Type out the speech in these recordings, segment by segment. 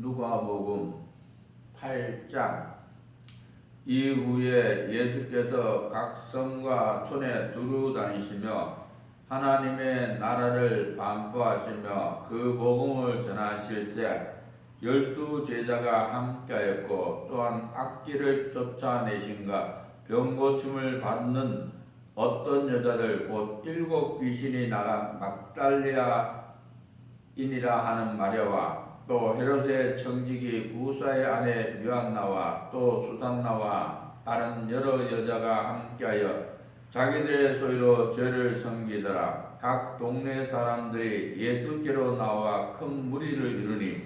누가복음 8장. 이후에 예수께서 각 성과 촌에 두루 다니시며 하나님의 나라를 반포하시며 그 복음을 전하실세 12 제자가 함께하였고, 또한 악기를 쫓아내신가 병 고침을 받는 어떤 여자들 곧 7 귀신이 나간 막달리아인이라 하는 마리아와 또 헤롯의 청지기 구사의 아내 요한나와 또 수산나와 다른 여러 여자가 함께하여 자기들의 소유로 죄를 섬기더라. 각 동네 사람들이 예수께로 나와 큰 무리를 이루니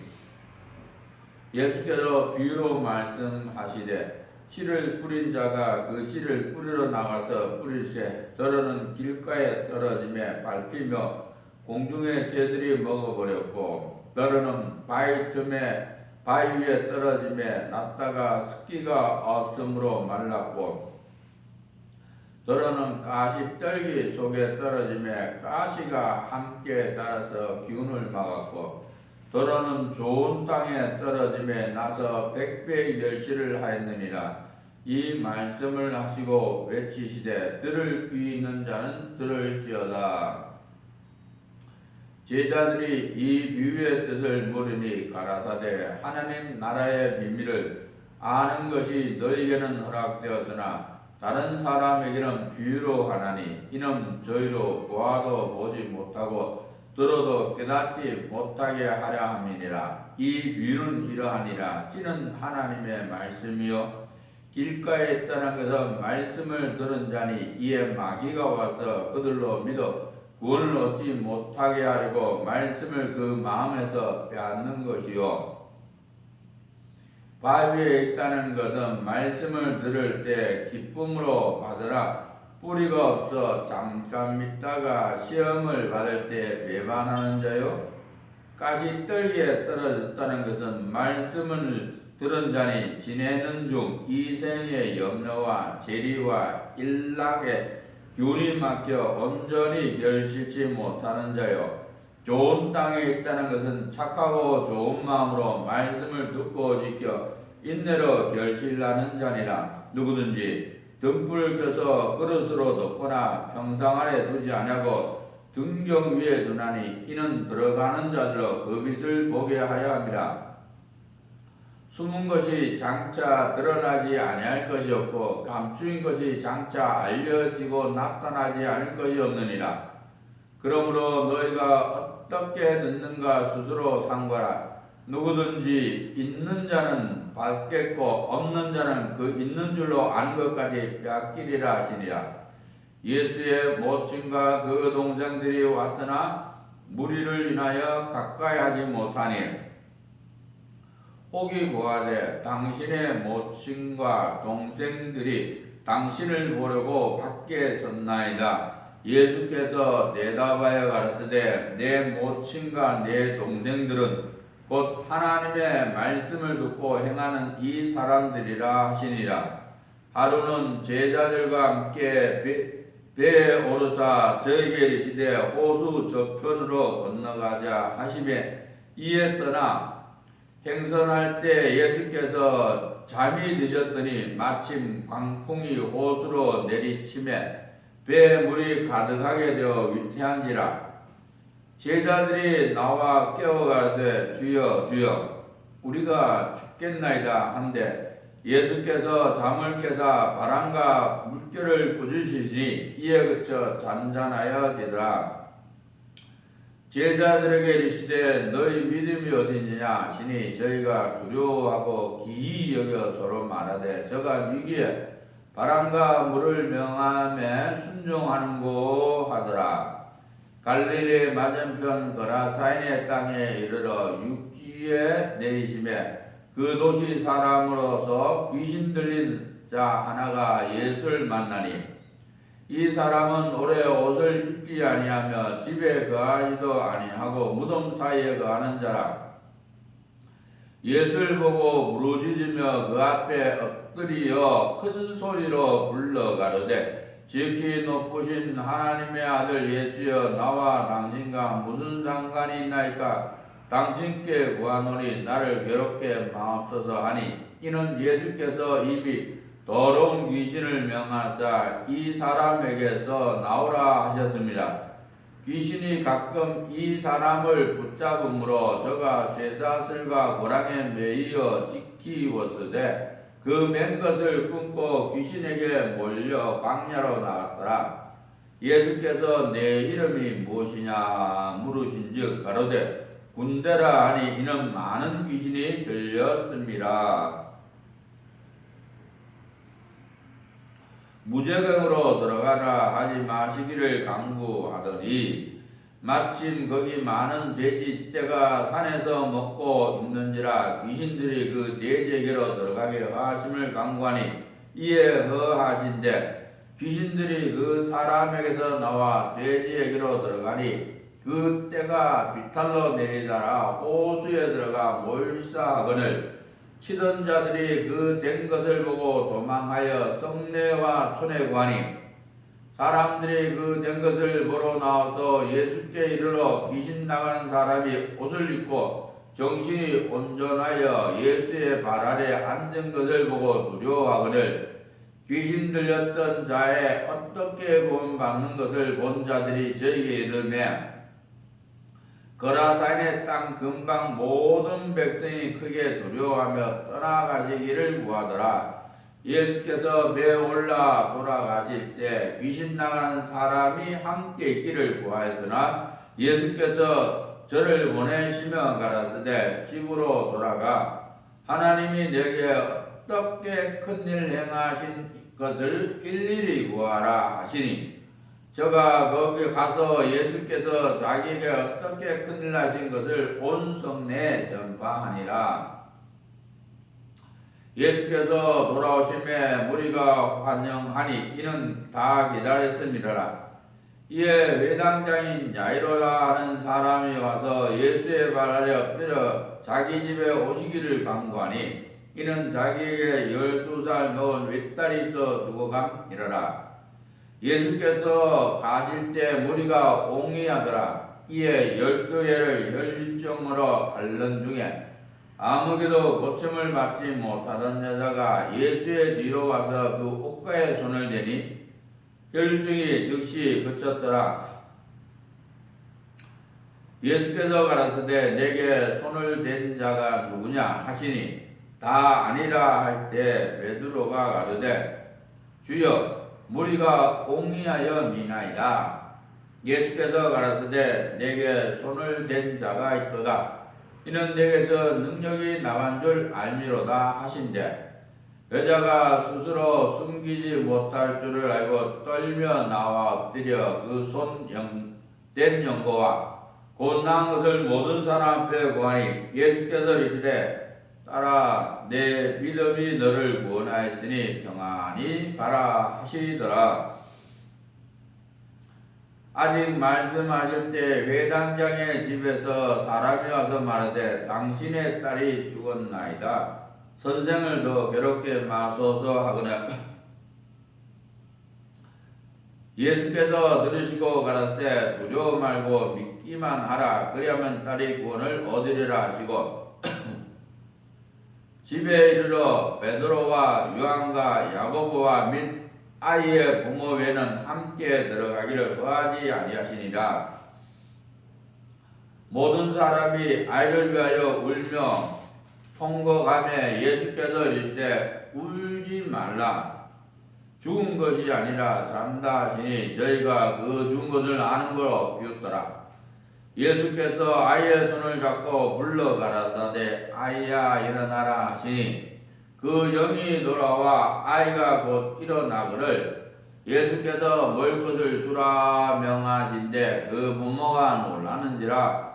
예수께서 비유로 말씀하시되 씨를 뿌린 자가 그 씨를 뿌리러 나가서 뿌릴새 더러는 길가에 떨어짐에 밟히며 공중의 새들이 먹어버렸고, 더러는 바위 위에 떨어짐에 났다가 습기가 없으므로 말랐고, 더러는 가시떨기 속에 떨어짐에 가시가 함께 닿아서 기운을 막았고, 더러는 좋은 땅에 떨어짐에 나서 100배 열실을 하였느니라. 이 말씀을 하시고 외치시되 들을 귀 있는 자는 들을지어다. 제자들이 이 비유의 뜻을 물으니 가라사대 하나님 나라의 비밀을 아는 것이 너희에게는 허락되었으나 다른 사람에게는 비유로 하나니 이는 저희로 보아도 보지 못하고 들어도 깨닫지 못하게 하려 함이니라. 이 비유는 이러하니라. 씨는 하나님의 말씀이요 길가에 있다는 것은 말씀을 들은 자니 이에 마귀가 와서 그들로 믿어 구원을 얻지 못하게 하려고 말씀을 그 마음에서 빼앗는 것이요, 바위에 있다는 것은 말씀을 들을 때 기쁨으로 받으나 뿌리가 없어 잠깐 믿다가 시험을 받을 때 배반하는 자요, 가시떨기에 떨어졌다는 것은 말씀을 들은 자니 지내는 중 이 생의 염려와 재리와 일락에 기운이 막혀 온전히 결실치 못하는 자요, 좋은 땅에 있다는 것은 착하고 좋은 마음으로 말씀을 듣고 지켜 인내로 결실나는 자니라. 누구든지 등불을 켜서 그릇으로 덮거나 평상 아래 두지 아니하고 등경 위에 두나니 이는 들어가는 자들로 그 빛을 보게 하려 함이라. 숨은 것이 장차 드러나지 아니할 것이 없고 감추인 것이 장차 알려지고 나타나지 않을 것이 없느니라. 그러므로 너희가 어떻게 듣는가 스스로 상관하라. 누구든지 있는 자는 받겠고 없는 자는 그 있는 줄로 아는 것까지 빼앗기리라 하시니라. 예수의 모친과 그 동생들이 왔으나 무리를 인하여 가까이 하지 못하니 혹이 고하되 당신의 모친과 동생들이 당신을 보려고 밖에 섰나이다. 예수께서 대답하여 가라사대 내 모친과 내 동생들은 곧 하나님의 말씀을 듣고 행하는 이 사람들이라 하시니라. 하루는 제자들과 함께 배에 오르사 저에게 이르시되 호수 저편으로 건너가자 하시매 이에 떠나 행선할 때 예수께서 잠이 드셨더니 마침 광풍이 호수로 내리침에 배에 물이 가득하게 되어 위태한지라. 제자들이 나와 깨워가되 주여 주여 우리가 죽겠나이다 한데 예수께서 잠을 깨사 바람과 물결을 꾸짖으시니 이에 그쳐 잔잔하여지더라. 제자들에게 이르시되 너희 믿음이 어디냐 하시니 저희가 두려워하고 기이 여겨 서로 말하되 저가 위기에 바람과 물을 명함에 순종하는고 하더라. 갈릴리 맞은편 거라사인의 땅에 이르러 육지에 내리심에 그 도시 사람으로서 귀신 들린 자 하나가 예수를 만나니 이 사람은 오래 옷을 입지 아니하며 집에 거하지도 아니하고 무덤 사이에 거하는 자라. 예수를 보고 부르짖으며 그 앞에 엎드리어 큰 소리로 불러 가로되 지극히 높으신 하나님의 아들 예수여 나와 당신과 무슨 상관이 있나이까. 당신께 구하노니 나를 괴롭게 마옵소서 하니 이는 예수께서 이미 더러운 귀신을 명하사 이 사람에게서 나오라 하셨습니다. 귀신이 가끔 이 사람을 붙잡음으로 저가 쇠사슬과 고랑에 매이어 지키웠으되 그 맨 것을 끊고 귀신에게 몰려 광야로 나갔더라. 예수께서 내 이름이 무엇이냐 물으신즉 가로되 군대라 하니 이는 많은 귀신이 들렸습니다. 무제경으로 들어가라 하지 마시기를 강구하더니 마침 거기 많은 돼지떼가 산에서 먹고 있는지라 귀신들이 그 돼지에게로 들어가게 하심을 강구하니 이에 허하신대 귀신들이 그 사람에게서 나와 돼지에게로 들어가니 그 떼가 비탈로 내리다가 호수에 들어가 몰사하거늘 치던 자들이 그 된 것을 보고 도망하여 성내와 촌에 구하니 사람들이 그 된 것을 보러 나와서 예수께 이르러 귀신 나간 사람이 옷을 입고 정신이 온전하여 예수의 발 아래 앉은 것을 보고 두려워하거늘 귀신 들렸던 자의 어떻게 구원받는 것을 본 자들이 저에게 이르매 거라사인의 땅 근방 모든 백성이 크게 두려워하며 떠나가시기를 구하더라. 예수께서 배 올라 돌아가실 때 귀신 나간 사람이 함께 있기를 구하였으나 예수께서 저를 보내시며 가라사대 집으로 돌아가 하나님이 내게 어떻게 큰일 행하신 것을 일일이 구하라 하시니 저가 거기 가서 예수께서 자기에게 어떻게 큰일 나신 것을 온 성내에 전파하니라. 예수께서 돌아오심에 무리가 환영하니 이는 다 기다렸음이라. 이에 회당장인 야이로라 하는 사람이 와서 예수의 발 아래 엎드려 자기 집에 오시기를 간구하니 이는 자기에게 12살 넣은 윗딸이 있어 두고 감이러라. 예수께서 가실 때 무리가 옹이하더라. 이에 12해를 혈증으로 앓는 중에 아무개도 고침을 받지 못하던 여자가 예수의 뒤로 와서 그 옷가에 손을 대니 혈증이 즉시 그쳤더라. 예수께서 가라사대 내게 손을 댄 자가 누구냐 하시니 다 아니라 할 때 베드로가 가르되 주여 무리가 옹이하여 미나이다. 예수께서 가라사대 내게 손을 댄 자가 있도다. 이는 내게서 능력이 나간 줄 알미로다 하신대 여자가 스스로 숨기지 못할 줄을 알고 떨며 나와 엎드려 그 손 댄 연고와 곧 나은 것을 모든 사람 앞에 구하니 예수께서 이르시되 딸아 내 믿음이 너를 구원하였으니 평안히 가라 하시더라. 아직 말씀하실 때 회당장의 집에서 사람이 와서 말하되 당신의 딸이 죽었나이다. 선생을 더 괴롭게 마소서 하거나 예수께서 들으시고 가라사대 두려워 말고 믿기만 하라. 그리하면 딸이 구원을 얻으리라 하시고 집에 이르러 베드로와 요한과 야고보와 및 아이의 부모 외에는 함께 들어가기를 허하지 아니하시니라. 모든 사람이 아이를 위하여 울며 통곡하며 예수께서 이르시되 울지 말라. 죽은 것이 아니라 잔다 하시니 저희가 그 죽은 것을 아는 거로 비웃더라. 예수께서 아이의 손을 잡고 불러 가라사대 아이야 일어나라 하시니 그 영이 돌아와 아이가 곧 일어나거늘 예수께서 먹을 것을 주라 명하신데 그 부모가 놀라는지라.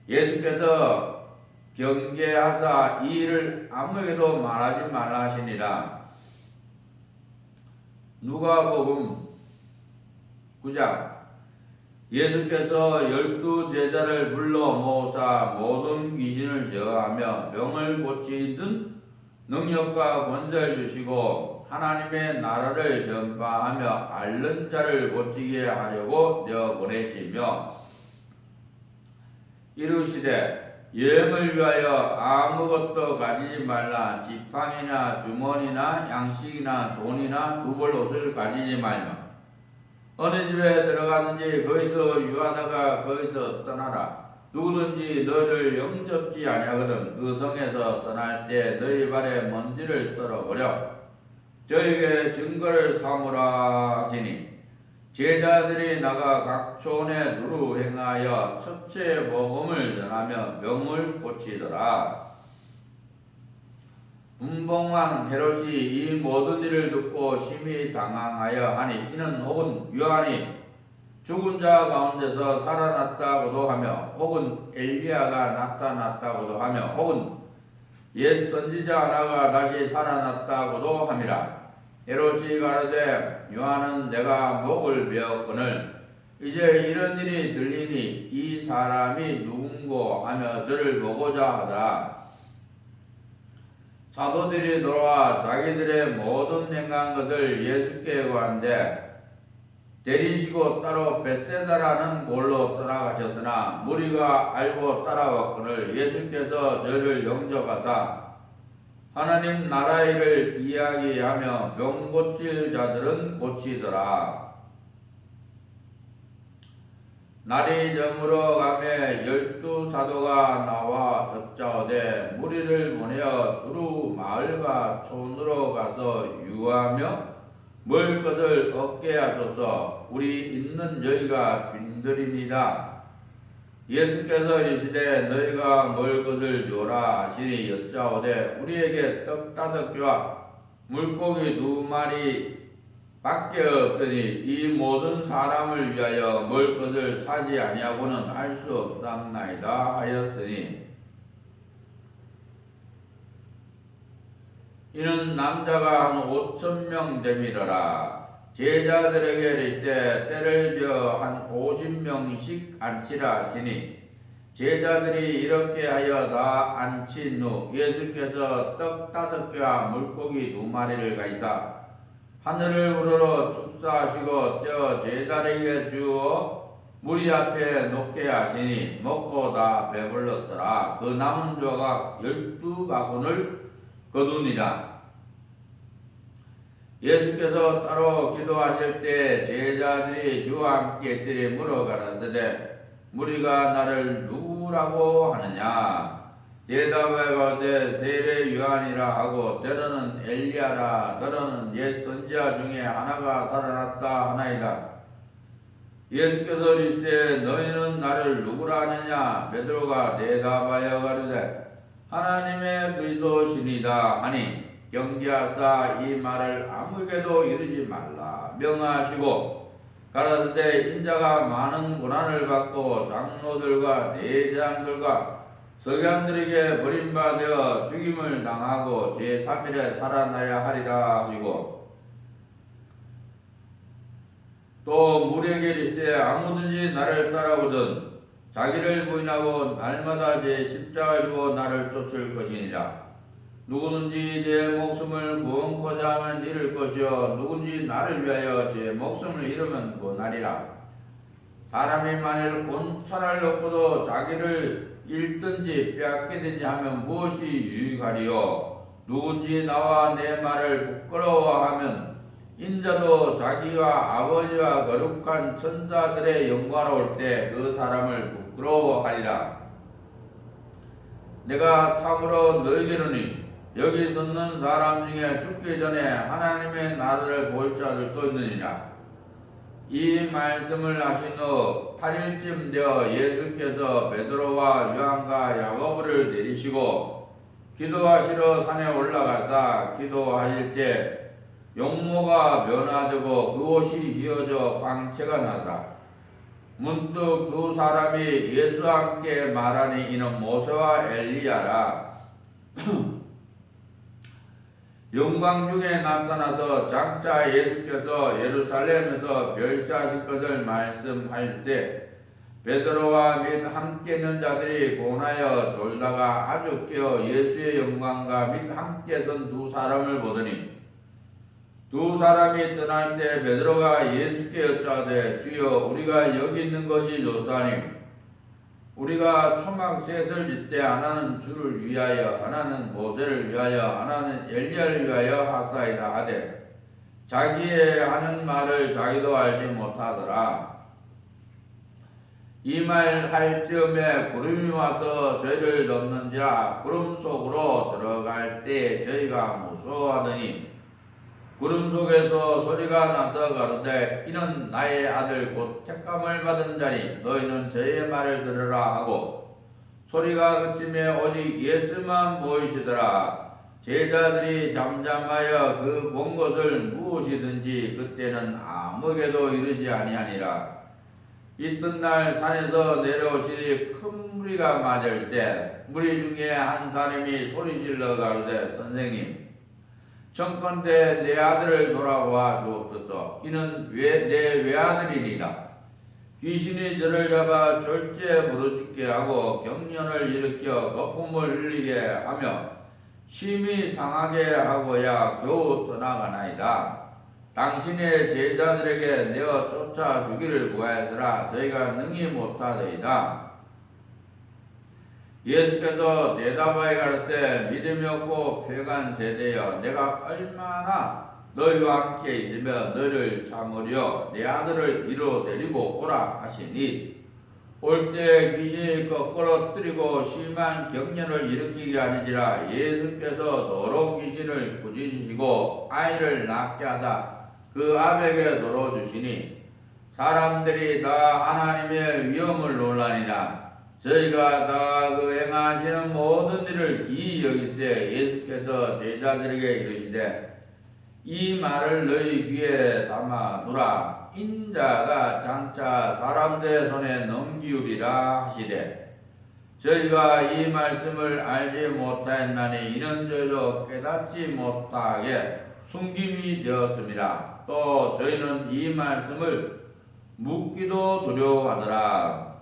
예수께서 경계하사 이 일을 아무에게도 말하지 말라 하시니라. 누가복음 9장. 예수께서 12 제자를 불러 모으사 모든 귀신을 제어하며 병을 고치든 능력과 권세를 주시고 하나님의 나라를 전파하며 앓는 자를 고치게 하려고 내어 보내시며 이르시되 여행을 위하여 아무것도 가지지 말라. 지팡이나 주머니나 양식이나 돈이나 두벌 옷을 가지지 말며 어느 집에 들어가든지 거기서 유하다가 거기서 떠나라. 누구든지 너를 영접지 아니하거든 그 성에서 떠날 때 너희 발에 먼지를 떨어버려 저에게 증거를 삼으라 하시니 제자들이 나가 각 촌에 두루 행하여 첫째 복음을 전하며 병을 고치더라. 분봉왕 헤롯이 이 모든 일을 듣고 심히 당황하여 하니 이는 혹은 요한이 죽은 자 가운데서 살아났다고도 하며 혹은 엘리야가 나타났다고도 하며 혹은 옛 선지자 하나가 다시 살아났다고도 함이라. 헤롯이 가로되 요한은 내가 목을 베었거늘 이제 이런 일이 들리니 이 사람이 누군고 하며 저를 보고자 하더라. 사도들이 돌아와 자기들의 모든 행한 것을 예수께 구한데 데리시고 따로 벳세다라는 곳로 떠나가셨으나 무리가 알고 따라왔거늘 예수께서 저를 영접하사 하나님 나라의 일을 이야기하며 병 고칠 자들은 고치더라. 날이 저물어 가매 12사도가 나와 여짜오되 무리를 보내어 두루 마을과 촌으로 가서 유하며 먹을 것을 얻게 하소서. 우리 있는 저희가 빈들이니라. 예수께서 이르시되 너희가 먹을 것을 주라 하시니 여짜오되 우리에게 떡 5개와 물고기 2마리 밖에 없더니 이 모든 사람을 위하여 먹을 것을 사지 아니하고는 할 수 없사옵나이다 하였으니 이는 남자가 한 5,000명 됨이더라. 제자들에게 이르시되 때를 지어 한 50명씩 앉히라 하시니 제자들이 이렇게 하여 다 앉힌 후 예수께서 떡 5개와 물고기 2마리를 가지사 하늘을 우러러 축사하시고 떼어 제자들에게 주어 무리 앞에 놓게 하시니 먹고 다 배불렀더라. 그 남은 조각 12바구니를 거두니라. 예수께서 따로 기도하실 때 제자들이 주와 함께 있더니 물어 가라사대 무리가 나를 누구라고 하느냐. 대답하여 가로되 세례 요한이라 하고 때로는 엘리야라 때로는 옛 선지자 중에 하나가 살아났다 하나이다. 예수께서 이르시되 너희는 나를 누구라 하느냐. 베드로가 대답하여 가로되 하나님의 그리스도시니이다 하니 경계하사 이 말을 아무에게도 이르지 말라 명하시고 가라사대 인자가 많은 고난을 받고 장로들과 대제사장들과 서기관들에게 버림받아 죽임을 당하고 제3일에 살아나야 하리라 하시고 또 무리에게 이르시되 아무든지 나를 따라오든 자기를 부인하고 날마다 제 십자가를 지고 나를 쫓을 것이니라. 누구든지 제 목숨을 구원코자 하면 잃을 것이요 누군지 나를 위하여 제 목숨을 잃으면 구원하리라. 사람이 만일 온 천하를 얻고도 자기를 잃든지 빼앗기든지 하면 무엇이 유익하리요. 누군지 나와 내 말을 부끄러워하면 인자도 자기와 아버지와 거룩한 천사들의 영광으로 올 때 그 사람을 부끄러워하리라. 내가 참으로 너희에게는 여기 섰는 사람 중에 죽기 전에 하나님의 나라를 볼 자들도 있느니라. 이 말씀을 하신 후 8일쯤 되어 예수께서 베드로와 요한과 야고보를 내리시고 기도하시러 산에 올라가사 기도하실 때 용모가 변화되고 그 옷이 휘어져 광채가 나더라. 문득 두 사람이 예수와 함께 말하니 이는 모세와 엘리야라. 영광 중에 나타나서 장차 예수께서 예루살렘에서 별세하실 것을 말씀하실세 베드로와 및 함께 있는 자들이 고나여 졸다가 아주 깨어 예수의 영광과 및 함께 선 두 사람을 보더니 두 사람이 떠날 때 베드로가 예수께 여짜되 주여 우리가 여기 있는 것이 좋사니 우리가 초막셋을 짓되 하나는 주를 위하여 하나는 모세를 위하여 하나는 엘리야를 위하여 하사이다 하되 자기의 하는 말을 자기도 알지 못하더라. 이 말 할 즈음에 구름이 와서 저희를 덮는지라 구름 속으로 들어갈 때 저희가 무서워하더니 구름 속에서 소리가 나서 가로되 이는 나의 아들 곧 택함을 받은 자니 너희는 저의 말을 들으라 하고 소리가 그침에 오직 예수만 보이시더라. 제자들이 잠잠하여 그 본 것을 무엇이든지 그때는 아무에게도 이르지 아니하니라. 이튿날 산에서 내려오시니 큰 무리가 맞을세 무리 중에 한 사람이 소리질러 가로되 선생님 청컨대 내 아들을 돌아보아 주옵소서. 이는 내 외아들이니라. 귀신이 저를 잡아 절제 부르짖게 하고 경련을 일으켜 거품을 흘리게 하며 심히 상하게 하고야 겨우 떠나가나이다. 당신의 제자들에게 내어 쫓아 주기를 구하였으나 저희가 능히 못하더이다. 예수께서 대답하여 가르치되 믿음이 없고 패간 세대여 내가 얼마나 너희와 함께 있으며 너희를 참으려 내 아들을 이리로 데리고 오라 하시니 올 때 귀신이 거꾸러뜨리고 심한 경련을 일으키게 하는지라. 예수께서 더러운 귀신을 꾸짖으시고 아이를 낳게 하사 그 아버에게 돌어주시니 사람들이 다 하나님의 위엄을 논하니라. 저희가 다 그 행하시는 모든 일을 기이 여기세 예수께서 제자들에게 이르시되 이 말을 너희 귀에 담아 두라. 인자가 장차 사람들의 손에 넘기우리라 하시되 저희가 이 말씀을 알지 못하였나니 이는 저희도 깨닫지 못하게 숨김이 되었습니다. 또 저희는 이 말씀을 묻기도 두려워하더라.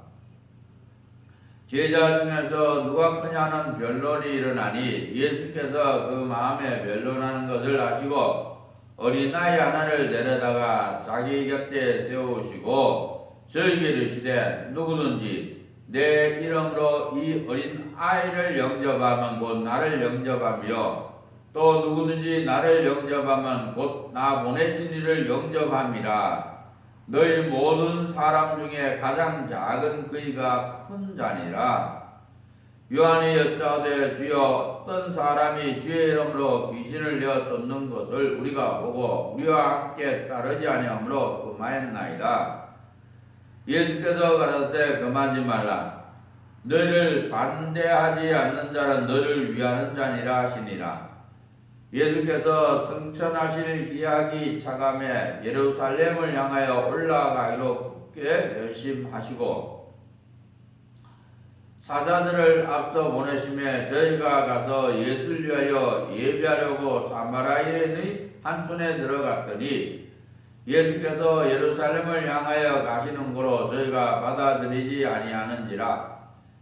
제자 중에서 누가 크냐는 변론이 일어나니 예수께서 그 마음에 변론하는 것을 아시고 어린아이 하나를 데려다가 자기 곁에 세우시고 저에게 이르시되 누구든지 내 이름으로 이 어린 아이를 영접하면 곧 나를 영접하며 또 누구든지 나를 영접하면 곧 나 보내신 이를 영접함이라. 너희 모든 사람 중에 가장 작은 그이가 큰 자니라. 요한이 여짜오되 주여 어떤 사람이 주의 이름으로 귀신을 내어 쫓는 것을 우리가 보고 우리와 함께 따르지 아니하므로 금하였나이다. 예수께서 가라사대 금하지 말라. 너희를 반대하지 않는 자는 너를 위하는 자니라 하시니라. 예수께서 승천하실 기약이 차감해 예루살렘을 향하여 올라가기로 굳게 결심하시고 사자들을 앞서 보내심에 저희가 가서 예수를 위하여 예배하려고 사마리아인의 한 촌에 들어갔더니 예수께서 예루살렘을 향하여 가시는 거로 저희가 받아들이지 아니하는지라.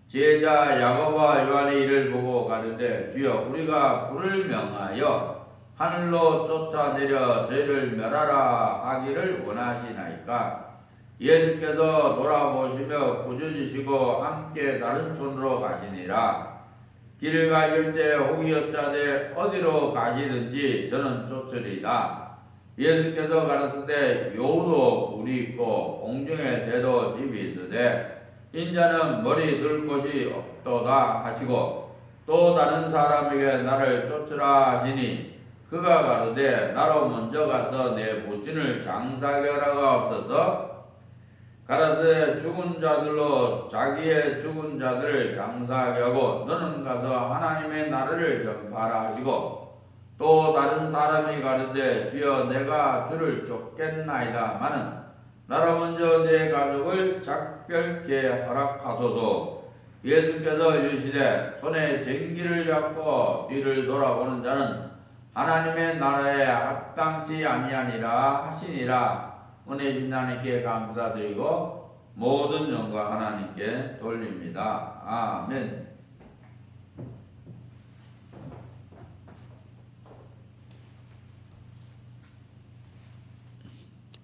제자 야고보와 요한이 이를 보고 가르되 주여 우리가 불을 명하여 하늘로 쫓아내려 저희를 멸하라 하기를 원하시나이까. 예수께서 돌아보시며 꾸짖으시고 함께 다른 촌으로 가시니라. 길을 가실 때 혹이 여짜되 어디로 가시든지 저는 쫓으리다. 예수께서 가르치되 여우도 굴이 있고 공중에 새도 집이 있으되 인자는 머리 둘 곳이 없도다 하시고 또 다른 사람에게 나를 쫓으라 하시니 그가 가로되 나로 먼저 가서 내 부친을 장사하게 하라가 없어서 가라사대 죽은 자들로 자기의 죽은 자들을 장사하게 하고 너는 가서 하나님의 나라를 전파하라 하시고 또 다른 사람이 가로되 주여 내가 주를 쫓겠나이다마는 나로 먼저 내 가족을 작별케 허락하소서. 예수께서 이르시되 손에 쟁기를 잡고 뒤를 돌아보는 자는 하나님의 나라에 합당치 아니하니라 하시니라. 은혜신 하나님께 감사드리고 모든 영광 하나님께 돌립니다. 아멘.